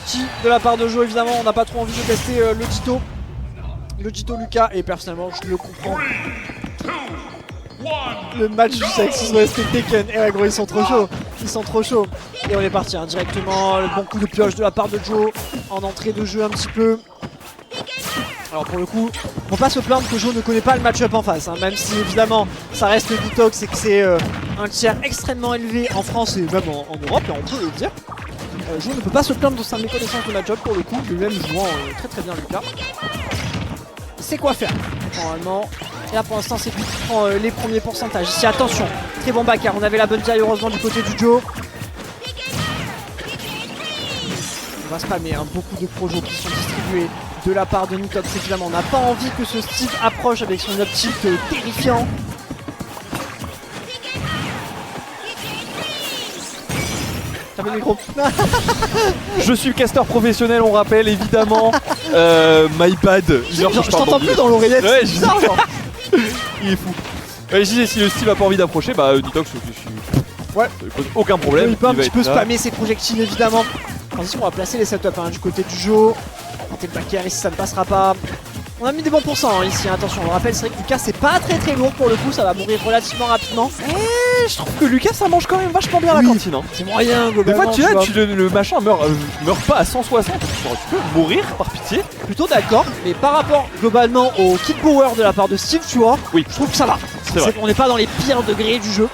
sortie de la part de Joe, évidemment. On n'a pas trop envie de tester le Jito Lucas. Et personnellement, je le comprends. Le match du Sexy West et Tekken. Et ouais, gros, ils sont trop chauds. Ils sont trop chauds. Et on est parti hein, directement. Le bon coup de pioche de la part de Joe. En entrée de jeu un petit peu. Alors pour le coup, faut pas se plaindre que Joe ne connaît pas le match-up en face, hein, même si évidemment ça reste Nitox et que c'est un tiers extrêmement élevé en France et même en Europe, et on peut le dire. Joe ne peut pas se plaindre de sa méconnaissance de match-up pour le coup, lui-même jouant très très bien Lucas. Il sait quoi faire, normalement. Et là pour l'instant c'est lui qui prend les premiers pourcentages. Ici attention, très bon backer, on avait la bonne taille heureusement du côté du Joe. On va spammer hein, beaucoup de projets qui sont distribués de la part de Nitox, évidemment. On n'a pas envie que ce Steve approche avec son up tilt terrifiant. T'as le micro. Je suis caster professionnel, on rappelle, évidemment. My bad. Je t'entends plus dans l'oreillette. Ouais, c'est bizarre, genre. Il est fou. Ouais, je disais, si le Steve a pas envie d'approcher, bah Nitox, ouais. ça lui pose aucun problème. Il peut un petit peu là. spammer ses projectiles, évidemment. Transition, on va placer les setups hein, du côté du Joe. Tenter le backer ici, ça ne passera pas. On a mis des bons pourcents hein, ici, attention, on le rappelle, c'est vrai que Lucas c'est pas très lourd pour le coup, ça va mourir relativement rapidement. Et je trouve que Lucas ça mange quand même vachement bien la cantine. Hein. C'est moyen, Des globalement. fois le machin meurt pas à 160, tu peux mourir par pitié. Plutôt d'accord, mais par rapport globalement au kit power de la part de Steve, tu vois, oui. je trouve que ça va. C'est vrai. On n'est pas dans les pires degrés du jeu.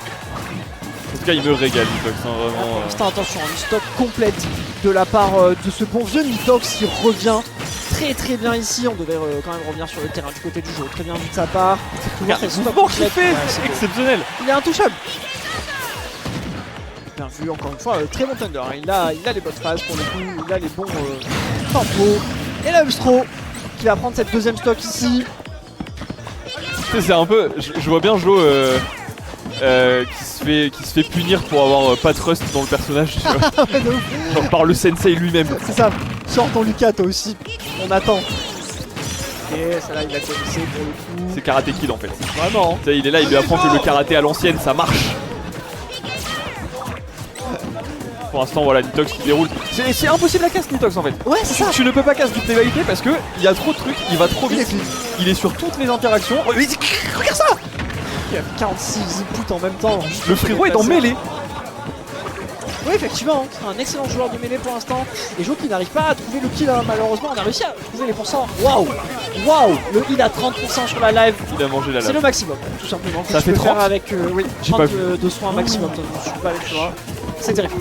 En tout cas, il me régale, Nitox, hein, vraiment. Pour l'instant, attention, une stock complète de la part de ce bon vieux Nitox qui revient très bien ici. On devait quand même revenir sur le terrain du côté du jeu. Très bien vu de sa part. Regarde le mouvement qu'il fait, c'est exceptionnel. Il est intouchable. Bien vu, encore une fois, très bon Thunder. Il a les bonnes phases pour le coup, il a les bons tempos. Et la Ustro qui va prendre cette deuxième stock ici. C'est un peu, je vois bien Joe qui se fait punir pour avoir pas de trust dans le personnage, tu vois. Genre par le sensei lui-même. C'est ça, sors ton Lucas toi aussi, on attend. Et celle-là il va connaître pour le coup. C'est Karate Kid en fait. Vraiment. Il est là, il lui apprend que le karaté à l'ancienne ça marche. Pour l'instant voilà, Nitox qui déroule. C'est impossible à casse Nitox en fait. Ouais c'est ça. Tu ne peux pas casse toute l'égalité parce que il y a trop de trucs, il va trop vite. Il est sur toutes les interactions. Oh, mais regarde ça. Il a 46 inputs en même temps. Le frérot est en mêlée. Oui effectivement, c'est un excellent joueur de mêlée pour l'instant. Et Joe qui n'arrive pas à trouver le kill hein. Malheureusement on a réussi à trouver les pourcents. Waouh. Le heal à 30% sur la live. Il a mangé la lave. C'est le maximum tout simplement. Ça fait 30 avec oui, 30 de soins maximum. Je suis pas avec toi. C'est terrifiant.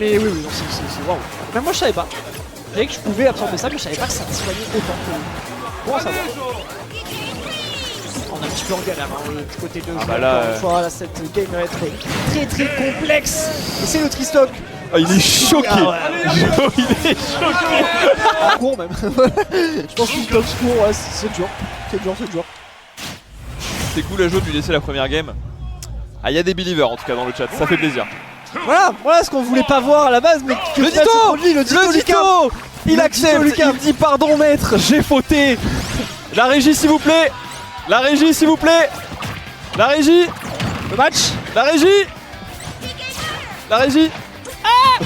Mais oui, c'est waouh. Même moi je savais pas. Je savais que je pouvais absorber ça, mais je savais pas que ça soignait autant que bon à savoir. On est un petit peu en galère hein, du côté de Joe. Bah là, encore une fois, là, cette game va être très complexe. Et c'est le Tristock. Ah, il est choqué. Ah ouais. Joe, il est choqué. Court même. Je pense qu'il Tristock court, ouais, c'est dur. C'est dur. C'est cool à Joe de lui laisser la première game. Ah, il y a des believers en tout cas dans le chat, ça fait plaisir. Voilà ce qu'on voulait pas voir à la base, mais que le Dito, il accepte, il dit pardon maître, j'ai fauté. La régie s'il vous plaît. La régie s'il vous plaît. La régie. Le match. La régie. La régie. Ah.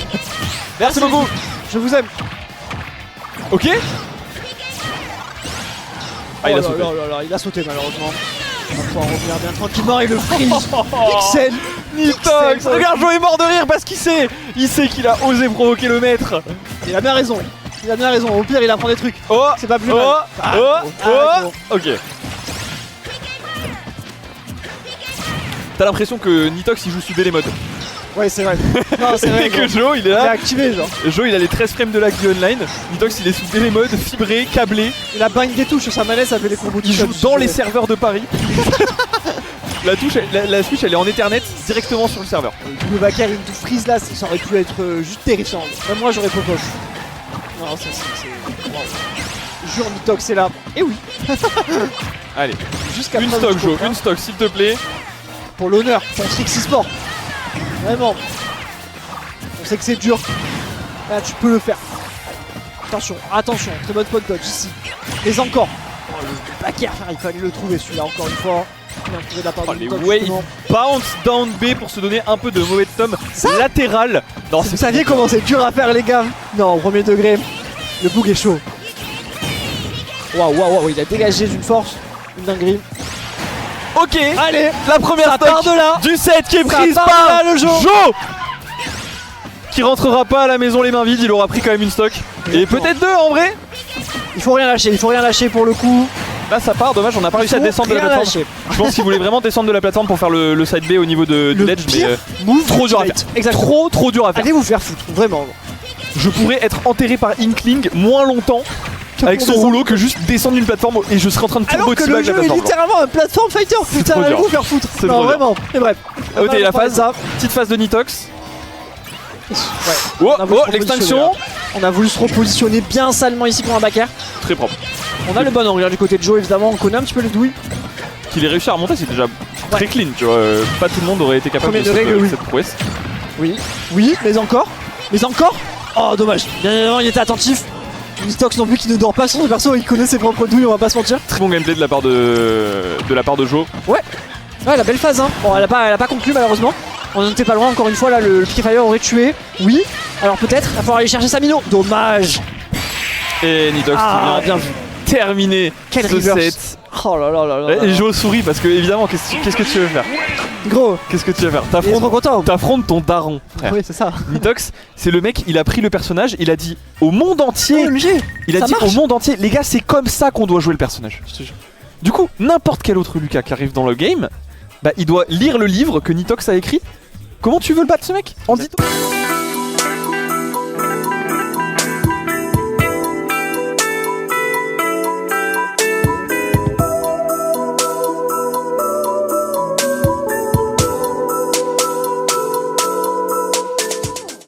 Merci beaucoup. Je vous aime. Ok. Ah il a sauté. Il a sauté malheureusement. On va pouvoir revenir bien tranquillement et le freeze. Excel. Nitox. Regarde, Joe est mort de rire parce qu'il sait. Il sait qu'il a osé provoquer le maître. Il a bien raison. Au pire il apprend des trucs. Oh. C'est pas plus mal. Ok. T'as l'impression que Nitox il joue sous les modes. Ouais c'est vrai. Non c'est vrai. Et que Joe il est là. Il est activé genre. Joe il a les 13 frames de lag du online. Nitox il est sous les modes, fibré, câblé. Il a bind des touches sur sa manette, ça fait les combos. Il joue dans les serveurs de Paris. La Switch elle est en Ethernet directement sur le serveur. Le backer into freeze là, ça aurait pu être juste terrifiant. Même moi j'aurais popoche. Non c'est... Jure Nitox c'est là. Et oui. Allez. Jusqu'à une stock Joe, une stock s'il te plaît. Pour l'honneur, pour Sexy Sport. Vraiment. On sait que c'est dur. Là tu peux le faire. Attention, très bonne pot dodge ici. Mais encore. Oh, le backer, il fallait le trouver celui-là encore une fois. Bien trouvé de la part Oh, de les Nitox, waves justement. bounce down B pour se donner un peu de momentum latéral. Non, Vous saviez comment c'est dur à faire les gars? Non, au premier degré, le bug est chaud. Waouh, waouh, waouh, il a dégagé d'une force, une dinguerie. Ok, Allez, la première ça stock part de là. du set qui est Ça prise part de par là, le Jo. qui rentrera pas à la maison les mains vides, il aura pris quand même une stock. Et Exactement. peut-être deux en vrai. Il faut rien lâcher pour le coup. Là ça part, dommage, on n'a pas réussi à Faut descendre de la rien plateforme. lâcher. Je pense qu'il voulait vraiment descendre de la plateforme pour faire le side B au niveau du Le ledge, mais pire move trop dur à fight. faire. Exactement. Trop dur à faire. Allez vous faire foutre, vraiment. Je pourrais être enterré par Inkling moins longtemps avec pour son descendre. rouleau que juste descendre d'une plateforme et je serais en train de Alors turbo que le teabag la jeu est plateforme. littéralement un platform fighter, putain, trop allez dur. vous faire foutre. C'est Non, trop dur. vraiment. Et bref. Ok, On va la parler de phase, ça. petite phase de Nitox. Ouais. Oh, On a voulu oh, se l'extinction. repositionner, On a voulu se repositionner bien salement ici pour un backer. Très propre. On a le bon angle du côté de Joe évidemment, on connaît un petit peu les douilles. Qu'il ait réussi à remonter, c'est déjà très clean, tu vois. Pas tout le monde aurait été capable Premier de degré, oui. cette prouesse. Oui, oui, mais encore. Oh dommage. Bien évidemment il était attentif. Nitox non plus qui ne dort pas sur son perso, il connaît ses propres douilles, on va pas se mentir. Très bon gameplay de la part de Joe. Ouais, la belle phase hein. Bon elle a pas conclu malheureusement. On n'était pas loin encore une fois là, le Pique Fire aurait tué. Oui, alors peut-être, il va falloir aller chercher Samino. Dommage. Et Nitox Ah, qui vient bien vu. terminer Quel ce reverse. set. Oh là là là là. là. Et Joe sourit parce que évidemment, qu'est-ce que tu veux faire? Gros, Qu'est-ce que tu veux faire? il est trop content. T'affrontes ton daron. frère. Oui c'est ça. Nitox, c'est le mec, il a pris le personnage, il a dit au monde entier, OMG. il a ça dit marche. au monde entier, les gars, c'est comme ça qu'on doit jouer le personnage. Je te jure. Du coup, n'importe quel autre Lucas qui arrive dans le game, bah il doit lire le livre que Nitox a écrit. Comment tu veux le battre ce mec? En 10 tours.